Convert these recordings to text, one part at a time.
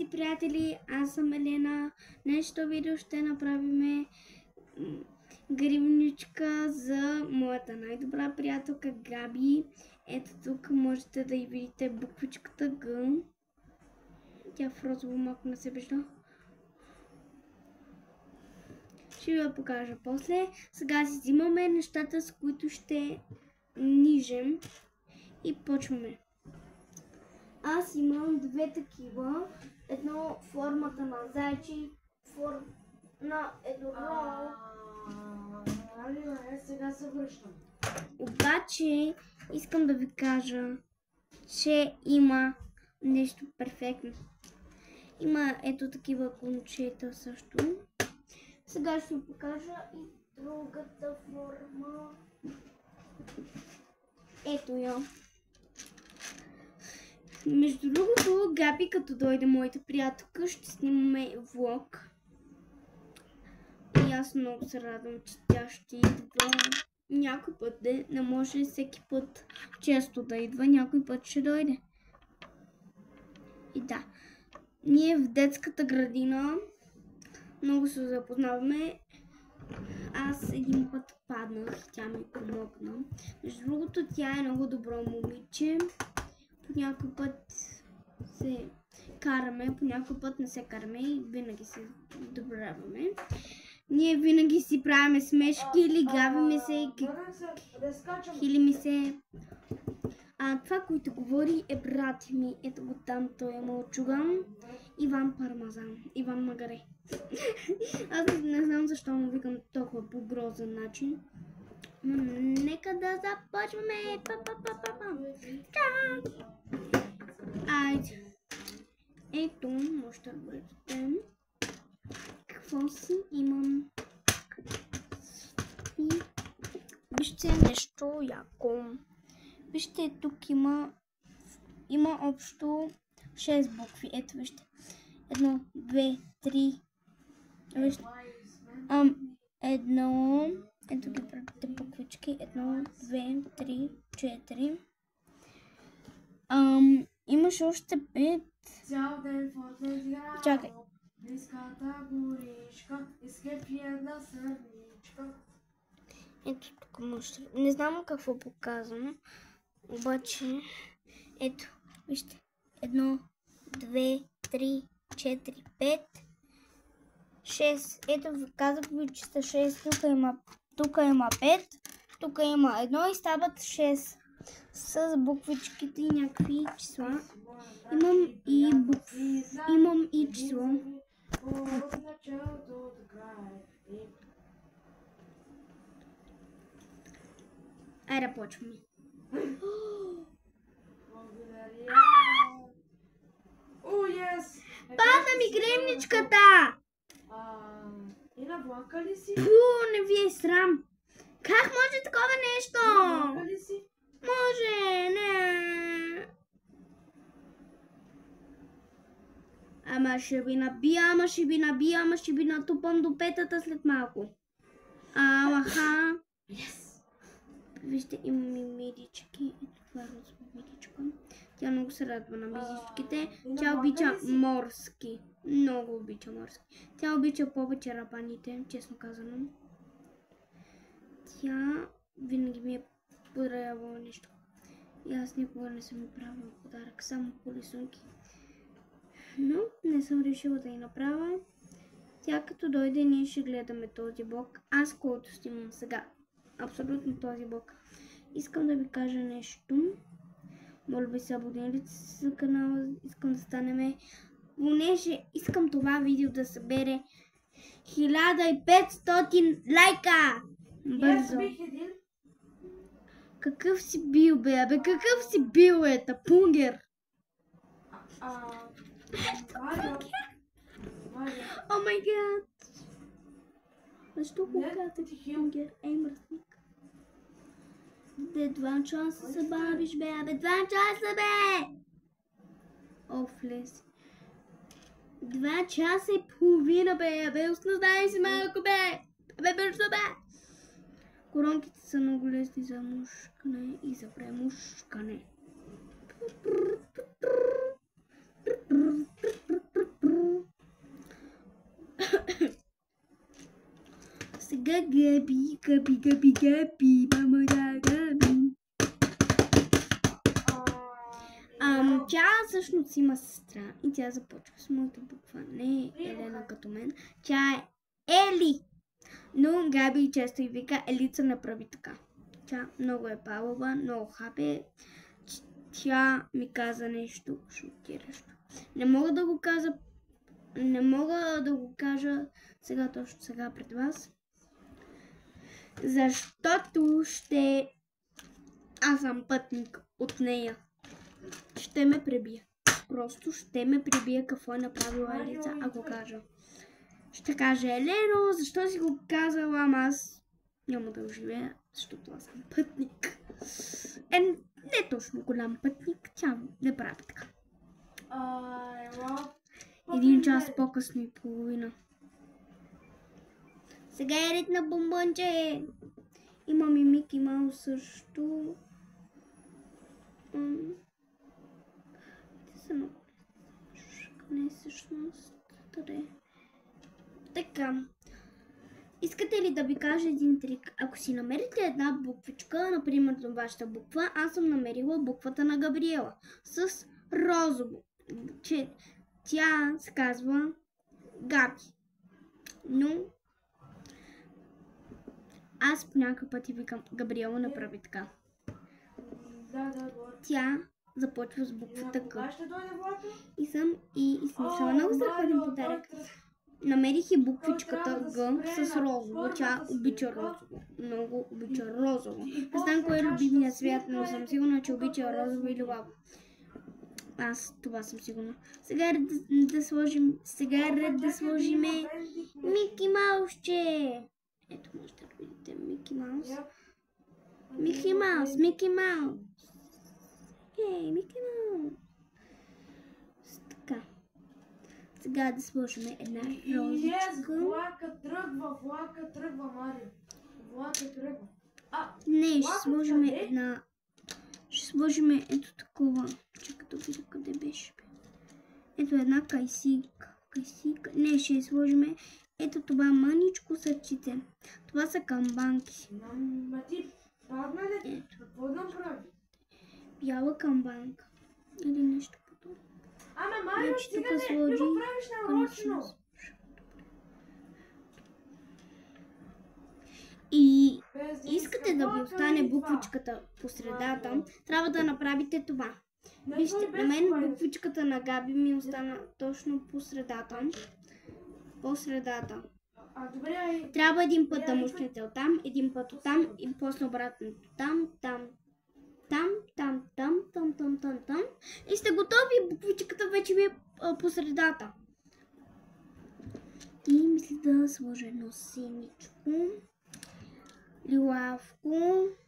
скъпи приятели, аз съм Елена. Днешното видео ще направим гривничка за моята най-добра приятелка Габи. Ето тук можете да и видите буквичката Г. Тя в розово малко не се вижда. Ще ви я покажа после. Сега си взимаме нещата, с които ще нижем и почваме. Аз имам две такива. Едно формата на зайче, на еднорог. Сега се връщам. Обаче искам да ви кажа, че има нещо перфектно. Има ето такива кончета също. Сега ще ви покажа и другата форма. Ето я. Между другото, Габи, като дойде моята приятелка, ще снимаме влог. И аз много се радвам, че тя ще идва някой път. Не може всеки път често да идва, някой път ще дойде. И да, ние в детската градина много се запознаваме. Аз един път паднах и тя ми помогна. Между другото, тя е много добро момиче. По някой път се караме, по някой път не се караме и винаги се добраваме. Ние винаги си правиме смешки или гавиме се, хилиме се. Това, което говори, е брат ми. Ето го там, той е мълчуган. Иван Пармазан. Иван Магаре. Аз не знам защо му викам толкова по грозен начин. Нека да започваме. Айде. Ето, може да бъдете. Какво си имам? И вижте нещо яко. Вижте, тук има общо 6 букви. Ето, вижте. 1, 2, 3. Вижте. Ето ги правите буквички. 1, 2, 3, 4. Имаш още 5. Цял ден фотен играл. Чакай. Близката горишка, изкепи една сърничка. Ето тук може. Не знам какво показвам. Обаче, ето, вижте. 1, 2, 3, 4, 5, 6. Ето, казах ви, че са 6. Тук има 5. Тук има 1 и стават 6. С буквичките и някакви числа. Имам и букви. Имам и число. Айде да почваме. Пада ми гривничката! И на влака ли си? Не ви е срам. Как може такова нещо? На влака ли си? Може, не. Ама ще ви натупам до петата след малко. Алаха. Yes. Вижте, имам и мидички. Ето това е розова мидичка. Тя много се радва на мидичките. Тя обича морски. Много обича морски. Тя обича повече рапаните, честно казано. Тя винаги ми е подарявала нещо. И аз никога не съм ми правила подарък, само по рисунки. Но не съм решила да я направя. Тя като дойде, ние ще гледаме този блок. Аз, който снимам сега, абсолютно този блок. Искам да ви кажа нещо. Моля ви се, абонирайте се за канала. Искам да станем. Понеже искам това видео да събере 1500 лайка. Бързо. Какъв си бил, бе? Какъв си бил, тапунгер? О май гад! Защо го казвате тапунгер? Ей, мръсник. Бе, 2 часа се бавиш, бе! 2 часа, бе! О, влез. 2 часа и половина, бе! Осназдай си малко, бе! Бе, бързо, бе! Коронките са много лесни за мушкане и за премушкане. Габи, мамо да Габи. Тя всъщност има сестра и тя започва с моята буква. Не е Елена като мен. Тя е Ели. Но Габи често и вика Елица направи така. Тя много е палава, много хапе. Тя ми каза нещо шокиращо. Не мога да го кажа сега, точно сега пред вас. Защото аз съм пътник от нея. Ще ме пребие. Просто ще ме пребие какво е направила Елица, ако кажа. Ще каже, Елено, защо си го казала, ама аз няма да оживея, защото аз съм пътник. Не точно голям пътник, тя не прави така. 1 час по-късно и половина. Сега е ред на бомбонче. Имам и Мики Маус също. Те са много. Не всъщност. Така. Искате ли да ви кажа един трик? Ако си намерите една буквичка, например на вашата буква, аз съм намерила буквата на Габриела с розово. Че тя се казва Габи. Но аз по някакъв път и викам Габриела направи така. Тя започва с буквата Г. И съм много страхотен подарък. Намерих и буквичката Г с розово. Тя обича розово. Много обича розово. Не знам кой е любимият цвят, но съм сигурна, че обича розово или лаво. Аз това съм сигурна. Сега е ред да сложим Мики Маусче. Ето можете да видите Мики Маус. Мики Маус. Ей, Мики Маус. Така. Сега да сложим една розичка. Влака тръгва, Марио. Влака тръгва. Не, ще сложим една... Ще сложим ето такова. Чакай да видя къде беше. Ето една кайсика. Не, ще сложим ето това мъничко сърчице. Това са камбанки. Ма ти падна ли? Какво да направи? Бяла камбанка. Или нещо подобно. Ама Марио, стига не го правиш нарочно. И искате да ви остане буквичката по средата, трябва да направите това. Вижте, на мен буквичката на Габи ми остана точно по средата. Трябва един път да мушнете оттам, един път оттам и после обратно там. И сте готови, буквичката вече ви е по средата. И мисля да сложа едно синичко, лилавко,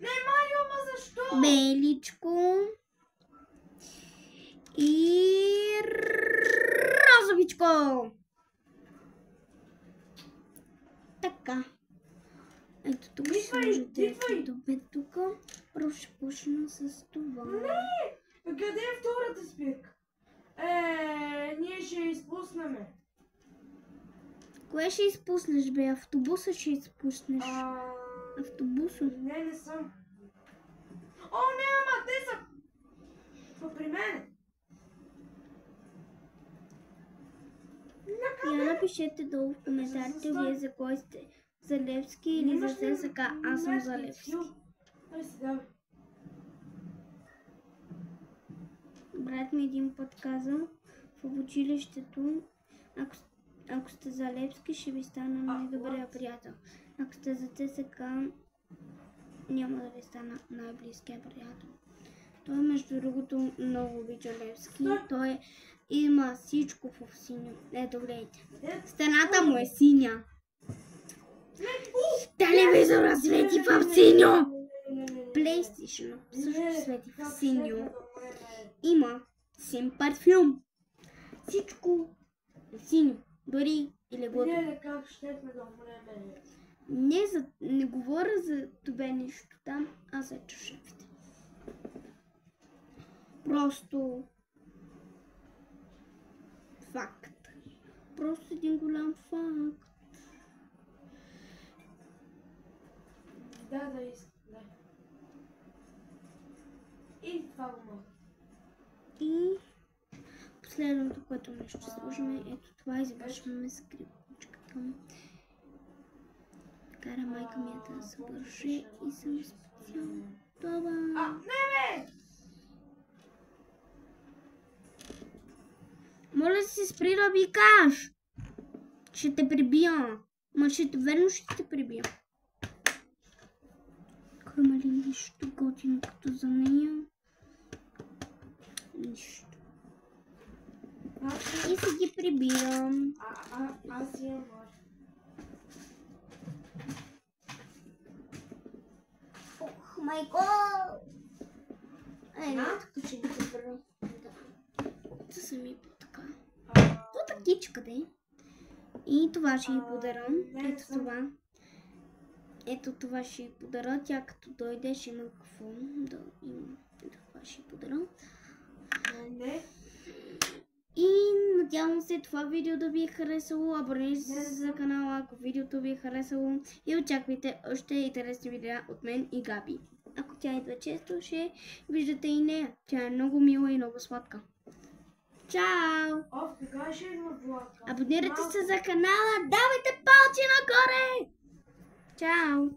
Не, Марио, ма защо? беличко и розовичко. Така. Ето тук ще сложите тук. Просто ще почна с това. Не! Къде е втората спирка? Ние ще изпуснем. Кое ще изпуснеш, бе? Автобуса ще изпуснеш. Автобуса? Не съм. О, не, ама те са при мен. Я напишете долу в коментарите вие за кой сте. За Левски или за ССК. Аз съм за Левски. Брат ми един път каза в училището, ако сте за Левски, ще ви стана най-добрия приятел. Ако сте за ЦСК, няма да ви стана най-близкия приятел. Той между другото много обича Левски. Той има всичко в синьо. Ето гледайте. Стената му е синя. Телевизора свети в синьо. PlayStation също свети в синьо. Има син парфюм. Всичко е синьо. Дори и леглото. Не говоря за това нещо там, а за чашевите. Просто факт. Просто един голям факт. Да. И това го мога. И последното, което ще сложим, ето това и завършваме с крипичката. Кара майка ми да се върши и съм специално това. Не бе! Моля си спри да викаш! Ще те прибия. Верно ще те прибия. Има ли нищо готино като за нея? Нищо. И си ги прибирам. Аз имам. Ох, майко! Тук ще ги прибера. Да са ми по-така. По-такичка, де. И това ще ги подарам. Ето това. Ето това ще й подаря. Тя като дойде ще има какво да има. Ето това ще й подаря. И надявам се това видео да ви е харесало. Абонирайте се за канала, ако видеото ви е харесало. И очаквайте още интересни видеа от мен и Габи. Ако тя идва често, ще виждате и нея. Тя е много мила и много сладка. Чао! Абонирайте се за канала, давайте палци нагоре! Чао!